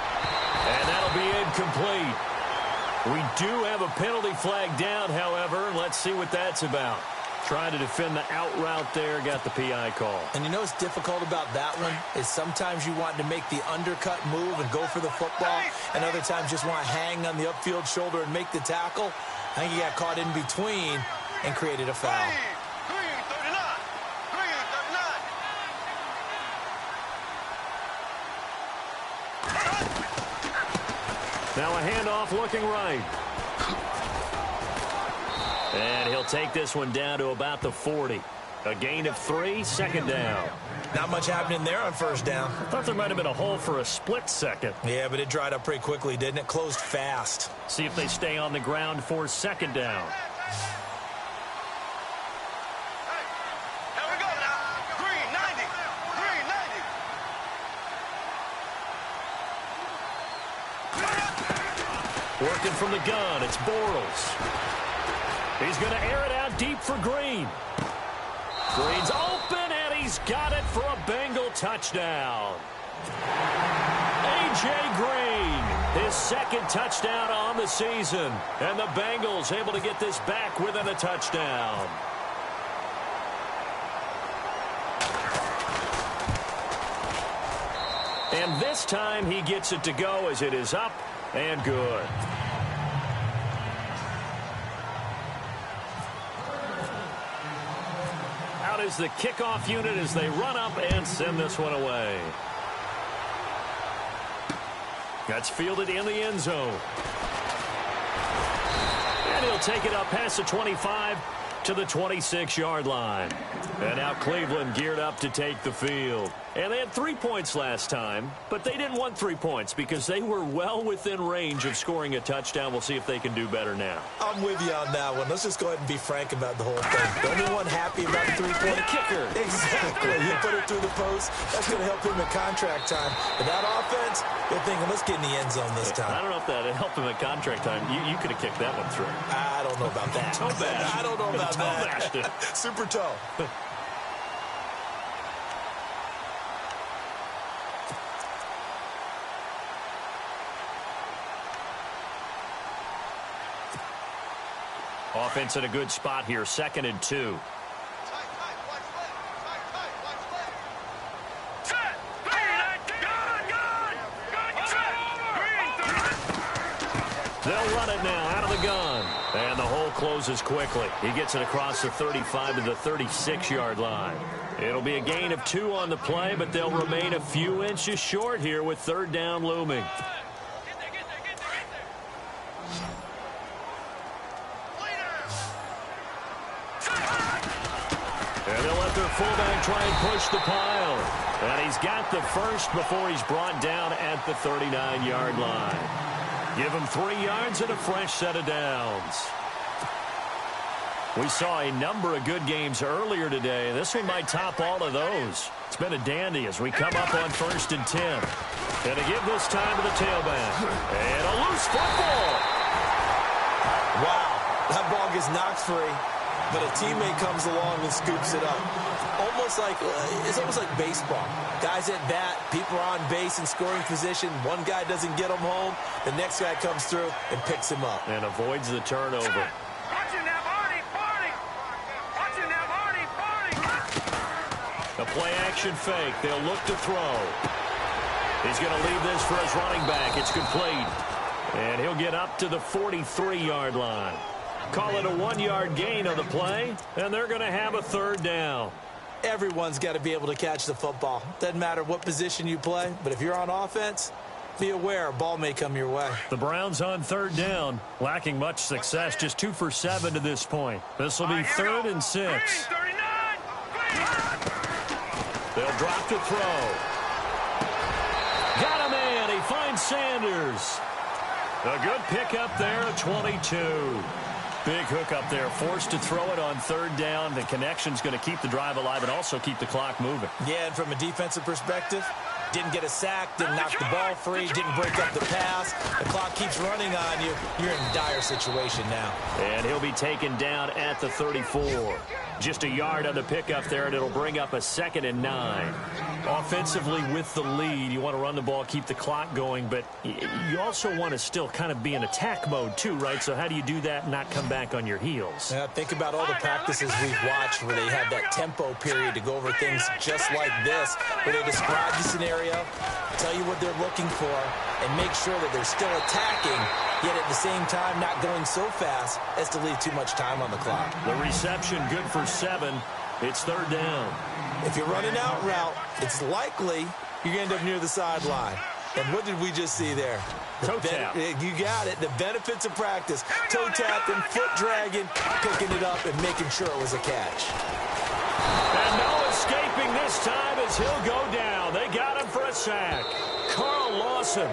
And that'll be incomplete. We do have a penalty flag down, however. Let's see what that's about. Trying to defend the out route there, got the PI call. And you know what's difficult about that one is sometimes you want to make the undercut move and go for the football, and other times just want to hang on the upfield shoulder and make the tackle. I think he got caught in between, and created a foul. Green 39. Green 39. Now a handoff looking right. And he'll take this one down to about the 40. A gain of 3, second down. Not much happening there on first down. I thought there might have been a hole for a split second. Yeah, but it dried up pretty quickly, didn't it? Closed fast. See if they stay on the ground for second down. Here we go now. Green 90. Green 90. Working from the gun, it's Bortles. He's going to air it out deep for Green. Green's open, and he's got it for a Bengal touchdown. A.J. Green, his second touchdown on the season. And the Bengals able to get this back within a touchdown. And this time he gets it to go as it is up and good. Out is the kickoff unit as they run up and send this one away. That's fielded in the end zone. And he'll take it up past the 25 to the 26-yard line. And now Cleveland geared up to take the field. And they had 3 points last time, but they didn't want 3 points because they were well within range of scoring a touchdown. We'll see if they can do better now. I'm with you on that one. Let's just go ahead and be frank about the whole thing. The only one happy about the 3-point kicker. Exactly. He put it through the post. That's going to help him in contract time. But that offense, they're thinking, let's get in the end zone this time. I don't know if that helped him at contract time. You could have kicked that one through. I don't know about that. Toe bash. I don't know about that. Super toe. Offense in a good spot here, 2nd and 2. They'll run it now out of the gun. And the hole closes quickly. He gets it across the 35 to the 36-yard line. It'll be a gain of 2 on the play, but they'll remain a few inches short here with 3rd down looming. And they'll let their fullback try and push the pile. And he's got the first before he's brought down at the 39-yard line. Give him 3 yards and a fresh set of downs. We saw a number of good games earlier today. This one might top all of those. It's been a dandy as we come up on 1st and 10. And to give this time to the tailback. And a loose football. Wow. That ball gets knocked free, but a teammate comes along and scoops it up. It's almost like baseball. Guys at bat, people are on base in scoring position. One guy doesn't get him home. The next guy comes through and picks him up. And avoids the turnover. Watching that Arnie, Barney. Watching that Arnie, Barney. A play action fake. They'll look to throw. He's going to leave this for his running back. It's complete. And he'll get up to the 43-yard line. Call it a 1-yard gain on the play, and they're going to have a 3rd down. Everyone's got to be able to catch the football. Doesn't matter what position you play, but if you're on offense, be aware a ball may come your way. The Browns on 3rd down, lacking much success, just 2 for 7 to this point. This will be 3rd and 6. They'll drop to throw. Got a man. He finds Sanders. A good pickup there at 22. Big hook up there, forced to throw it on 3rd down. The connection's going to keep the drive alive and also keep the clock moving. Yeah, and from a defensive perspective, didn't get a sack, didn't knock the ball free, didn't break up the pass. The clock keeps running on you. You're in a dire situation now. And he'll be taken down at the 34. Just a yard on the pickup there, and it'll bring up a 2nd and 9. Offensively with the lead, you want to run the ball, keep the clock going, but you also want to still kind of be in attack mode too, right? So how do you do that and not come back on your heels? Yeah, think about all the practices we've watched where they have that tempo period to go over things just like this, where they describe the scenario, tell you what they're looking for, and make sure that they're still attacking, yet at the same time not going so fast as to leave too much time on the clock. The reception good for 7. It's third down. If you're running out route, it's likely you're going to end up near the sideline. And what did we just see there? Toe tap. You got it. The benefits of practice. Toe tapping, foot dragging, picking it up, and making sure it was a catch. And no escaping this time as he'll go down. They got him for a sack. Carl Lawson.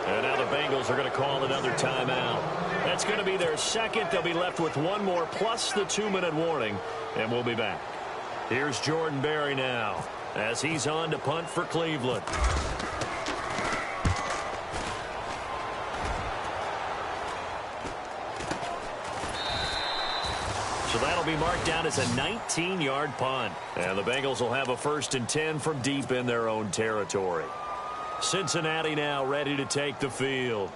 And now the Bengals are going to call another timeout. That's going to be their second. They'll be left with one more plus the 2-minute warning. And we'll be back. Here's Jordan Berry now as he's on to punt for Cleveland. So that'll be marked down as a 19-yard punt. And the Bengals will have a 1st and 10 from deep in their own territory. Cincinnati now ready to take the field.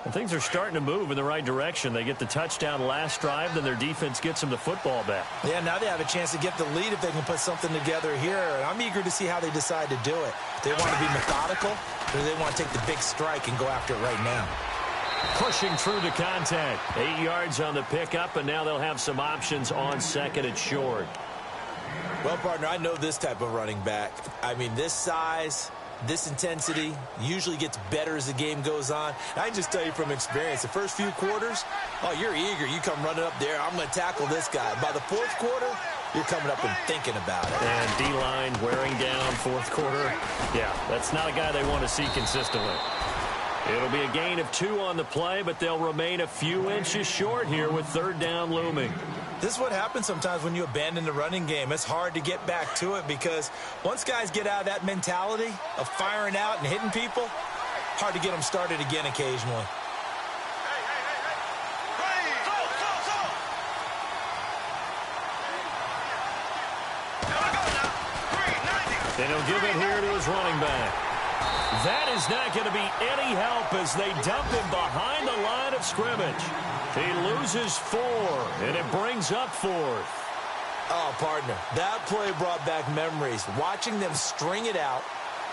And things are starting to move in the right direction. They get the touchdown last drive, then their defense gets them the football back. Yeah, now they have a chance to get the lead if they can put something together here. And I'm eager to see how they decide to do it. They want to be methodical, or do they want to take the big strike and go after it right now? Pushing through the contact. 8 yards on the pickup, and now they'll have some options on 2nd and short. Well, partner, I know this type of running back. I mean, this size, this intensity usually gets better as the game goes on. And I can just tell you from experience, the first few quarters, oh, you're eager. You come running up there, I'm going to tackle this guy. By the 4th quarter, you're coming up and thinking about it. And D-line wearing down 4th quarter. Yeah, that's not a guy they want to see consistently. It'll be a gain of 2 on the play, but they'll remain a few inches short here with 3rd down looming. This is what happens sometimes when you abandon the running game. It's hard to get back to it because once guys get out of that mentality of firing out and hitting people, hard to get them started again occasionally. And he'll give it here to his running back. That is not going to be any help as they dump him behind the line of scrimmage. He loses 4, and it brings up 4th. Oh, partner, that play brought back memories. Watching them string it out,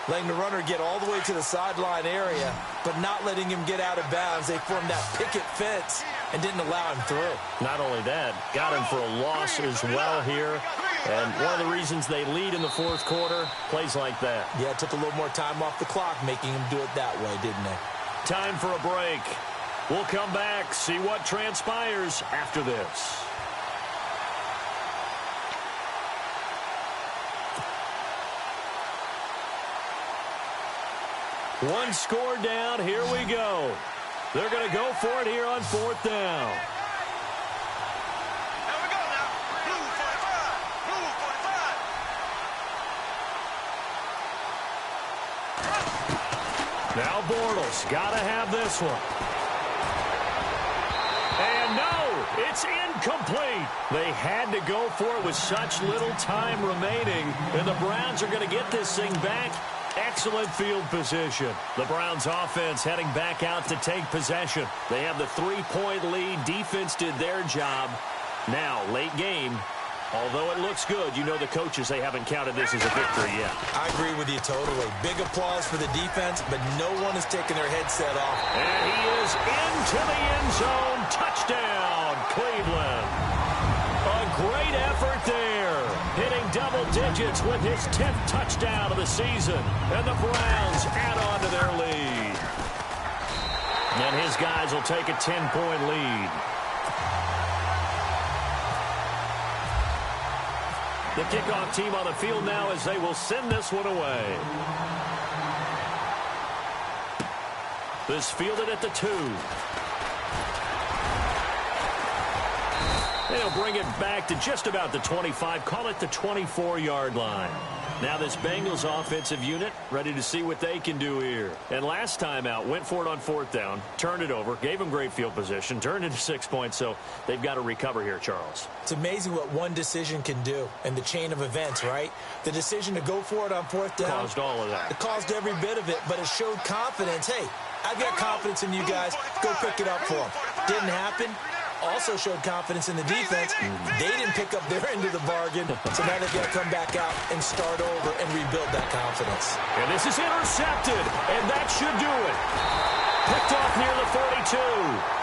letting the runner get all the way to the sideline area, but not letting him get out of bounds. They formed that picket fence and didn't allow him through. Not only that, got him for a loss as well here. And one of the reasons they lead in the 4th quarter, plays like that. Yeah, it took a little more time off the clock, making him do it that way, didn't it? Time for a break. We'll come back, see what transpires after this. One score down, here we go. They're going to go for it here on 4th down. Now Bortles, got to have this one. And no, it's incomplete. They had to go for it with such little time remaining, and the Browns are going to get this thing back. Excellent field position. The Browns offense heading back out to take possession. They have the 3-point lead. Defense did their job. Now, late game. Although it looks good, you know the coaches, they haven't counted this as a victory yet. I agree with you totally. Big applause for the defense, but no one is taking their headset off. And he is into the end zone. Touchdown, Cleveland. A great effort there. Hitting double digits with his 10th touchdown of the season. And the Browns add on to their lead. And his guys will take a 10-point lead. The kickoff team on the field now as they will send this one away. This fielded at the 2. They'll bring it back to just about the 25, call it the 24-yard line. Now this Bengals offensive unit ready to see what they can do here. And last time out, went for it on 4th down, turned it over, gave them great field position, turned into 6 points, so they've got to recover here, Charles. It's amazing what one decision can do in the chain of events, right? The decision to go for it on 4th down. Caused all of that. It caused every bit of it, but it showed confidence. Hey, I've got confidence in you guys. Go pick it up for them. Didn't happen. Also showed confidence in the defense. They didn't pick up their end of the bargain, so now they've got to come back out and start over and rebuild that confidence. And this is intercepted, and that should do it. Picked off near the 42.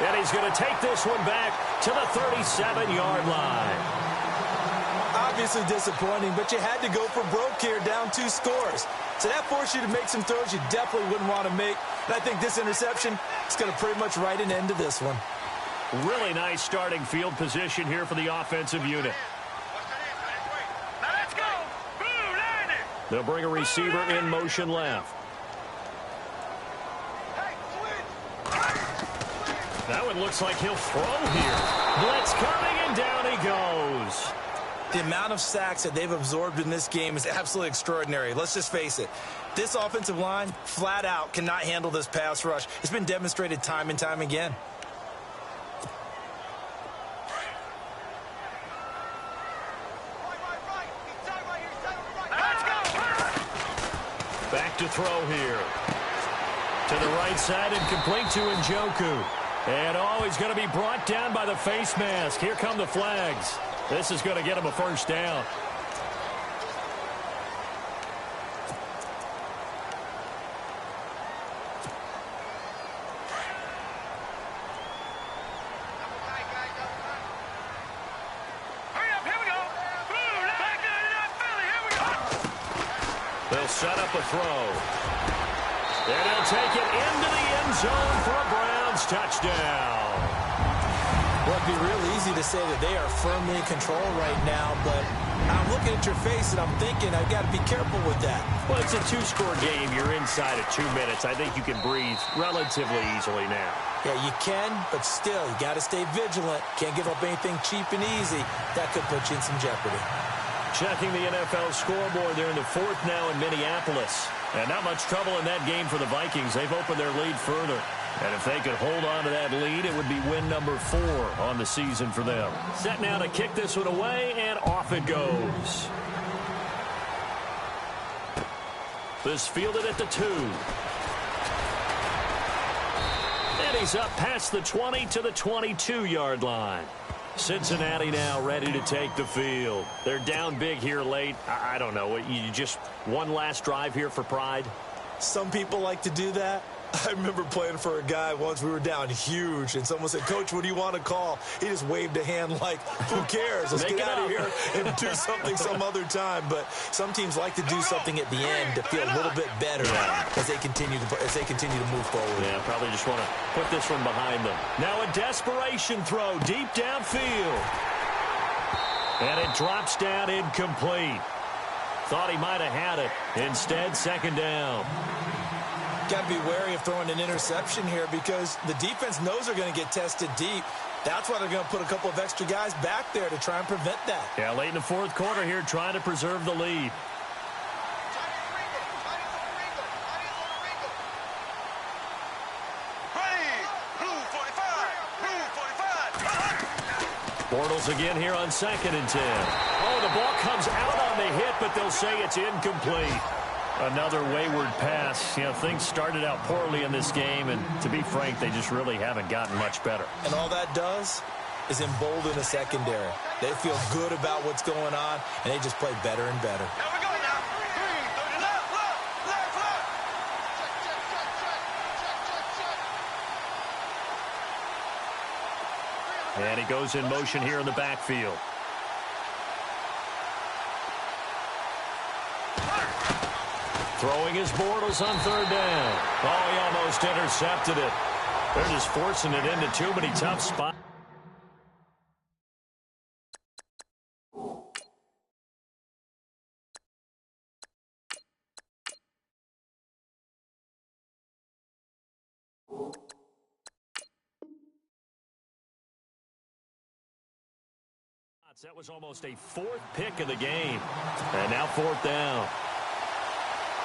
And he's going to take this one back to the 37-yard line. Obviously disappointing, but you had to go for broke here, down 2 scores. So that forced you to make some throws you definitely wouldn't want to make. And I think this interception is going to pretty much write an end to this one. Really nice starting field position here for the offensive unit. Now let's go. Blue, land it. They'll bring a receiver in motion left. That one looks like he'll throw here. Blitz coming, and down he goes. The amount of sacks that they've absorbed in this game is absolutely extraordinary. Let's just face it. This offensive line, flat out, cannot handle this pass rush. It's been demonstrated time and time again. Back to throw here. To the right side and complete to Njoku. And he's going to be brought down by the face mask. Here come the flags. This is going to get him a first down. Hurry up, here we go. Blue, back in that Philly, here we go. They'll set up a throw. And he'll take it into the end zone for a Browns touchdown. Well, it'd be real easy to say that they are firmly in control right now, but I'm looking at your face and I'm thinking I've got to be careful with that. Well, it's a 2-score game. You're inside of 2 minutes. I think you can breathe relatively easily now. Yeah, you can, but still, you got to stay vigilant. Can't give up anything cheap and easy. That could put you in some jeopardy. Checking the NFL scoreboard, they're in the 4th now in Minneapolis. And not much trouble in that game for the Vikings. They've opened their lead further. And if they could hold on to that lead, it would be win number 4 on the season for them. Set now to kick this one away, and off it goes. This fielded at the 2. And he's up past the 20 to the 22-yard line. Cincinnati now ready to take the field. They're down big here late. I don't know. You just one last drive here for pride? Some people like to do that. I remember playing for a guy once. We were down huge, and someone said, "Coach, what do you want to call?" He just waved a hand like, who cares? Let's get out of here and do something some other time. But some teams like to do something at the end to feel a little bit better as they continue to move forward. Yeah, probably just want to put this one behind them. Now a desperation throw deep downfield. And it drops down incomplete. Thought he might have had it. Instead, 2nd down. Got to be wary of throwing an interception here because the defense knows they're going to get tested deep. That's why they're going to put a couple of extra guys back there to try and prevent that. Yeah, late in the 4th quarter here, trying to preserve the lead. Bortles again here on 2nd and 10. Oh, the ball comes out on the hit, but they'll say it's incomplete. Another wayward pass. You know, things started out poorly in this game, and to be frank, they just really haven't gotten much better. And all that does is embolden the secondary. They feel good about what's going on, and they just play better and better. Here we go now. Left. And he goes in motion here in the backfield. Throwing his Bortles on 3rd down. Oh, he almost intercepted it. They're just forcing it into too many tough spots. That was almost a 4th pick of the game. And now 4th down.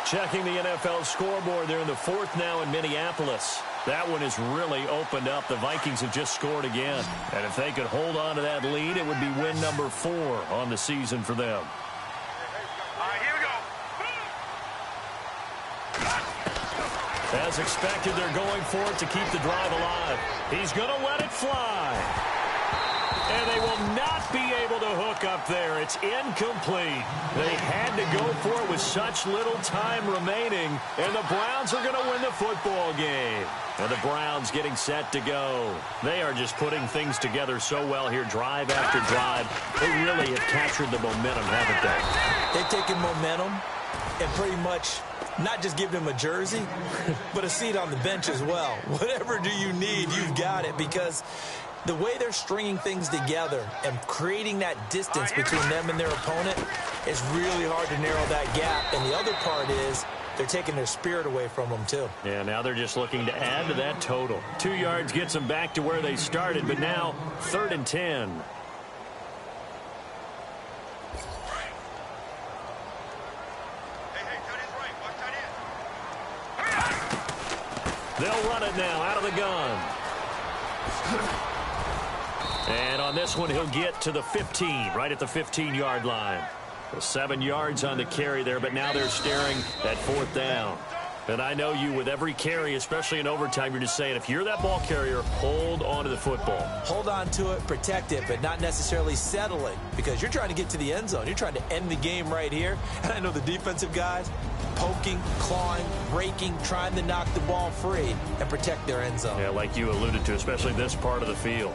Checking the NFL scoreboard, they're in the 4th now in Minneapolis. That one has really opened up. The Vikings have just scored again. And if they could hold on to that lead, it would be win number 4 on the season for them. All right, here we go. As expected, they're going for it to keep the drive alive. He's going to let it fly. And they will not be able to hook up there. It's incomplete. They had to go for it with such little time remaining, and the Browns are going to win the football game. And the Browns getting set to go. They are just putting things together so well here, drive after drive. They really have captured the momentum, haven't they? They've taken momentum and pretty much not just give them a jersey, but a seat on the bench as well. Whatever do you need, you've got it, because the way they're stringing things together and creating that distance between them and their opponent is really hard to narrow that gap. And the other part is they're taking their spirit away from them, too. Yeah, now they're just looking to add to that total. 2 yards gets them back to where they started, but now 3rd and 10. They'll run it now out of the gun. And on this one, he'll get to the 15, right at the 15-yard line. 7 yards on the carry there, but now they're staring at 4th down. And I know you, with every carry, especially in overtime, you're just saying, if you're that ball carrier, hold on to the football. Hold on to it, protect it, but not necessarily settle it, because you're trying to get to the end zone. You're trying to end the game right here. And I know the defensive guys poking, clawing, breaking, trying to knock the ball free and protect their end zone. Yeah, like you alluded to, especially this part of the field.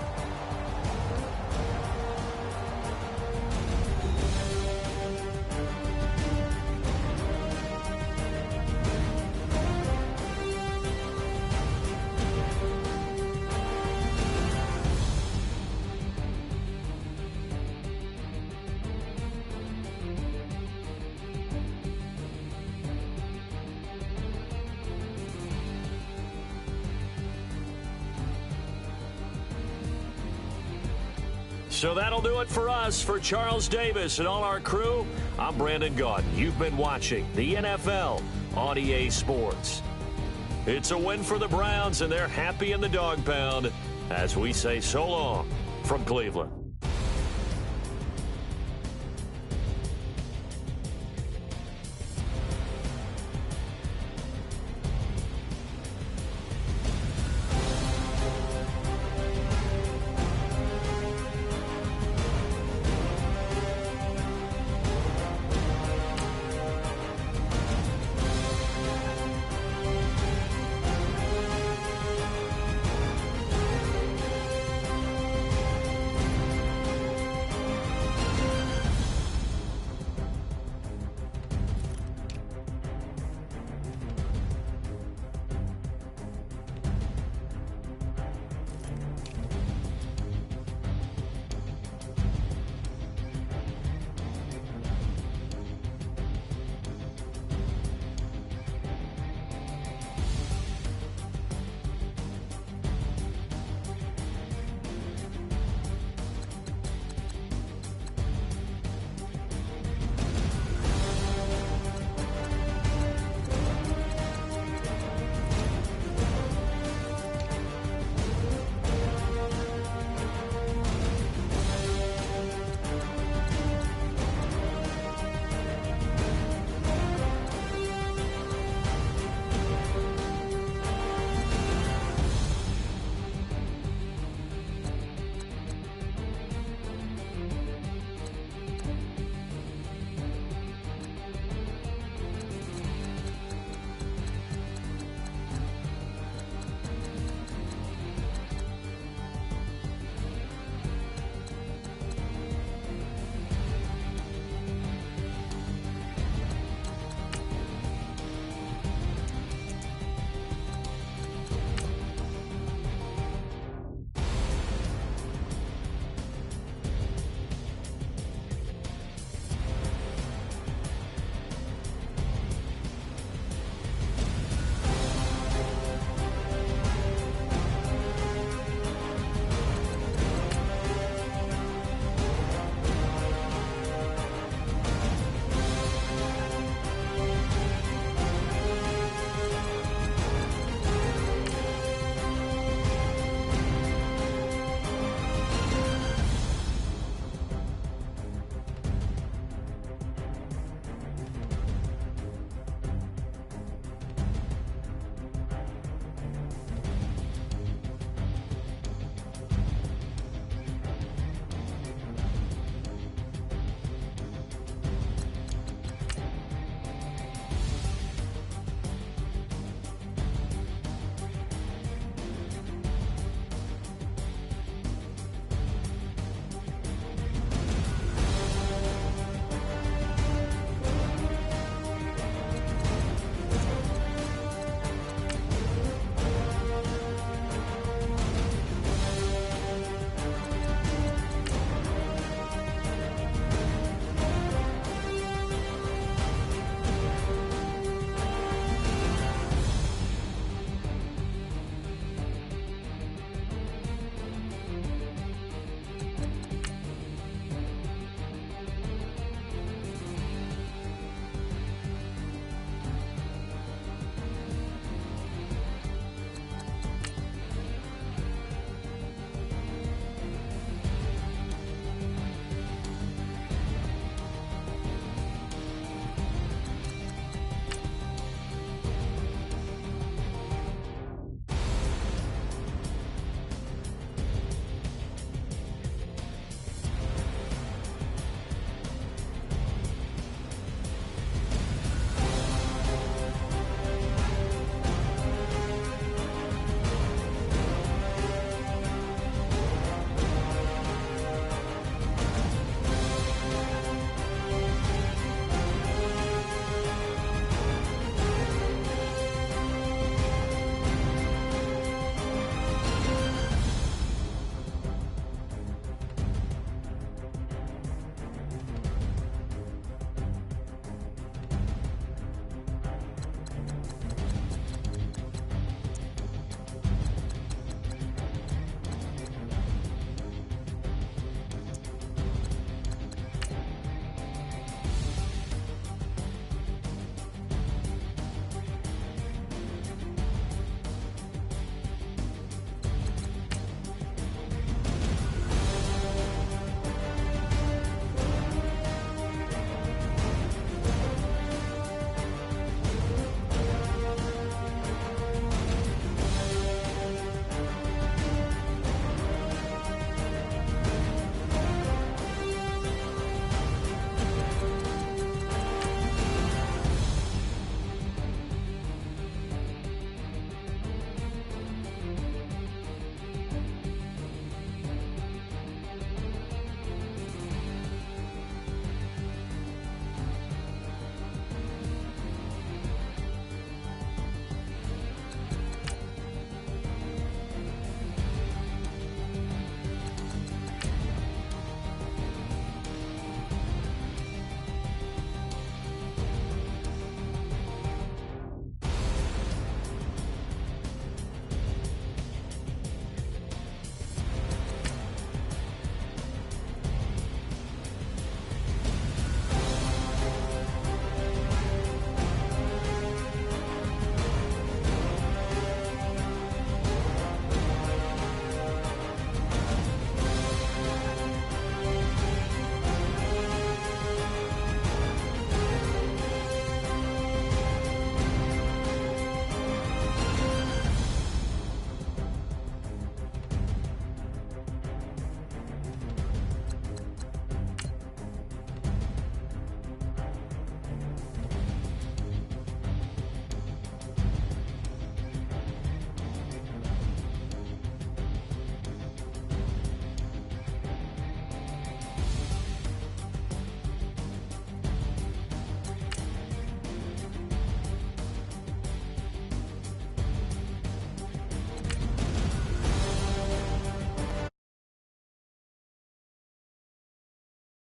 So that'll do it for us. For Charles Davis and all our crew, I'm Brandon Gaudin. You've been watching the NFL on EA Sports. It's a win for the Browns, and they're happy in the dog pound as we say so long from Cleveland.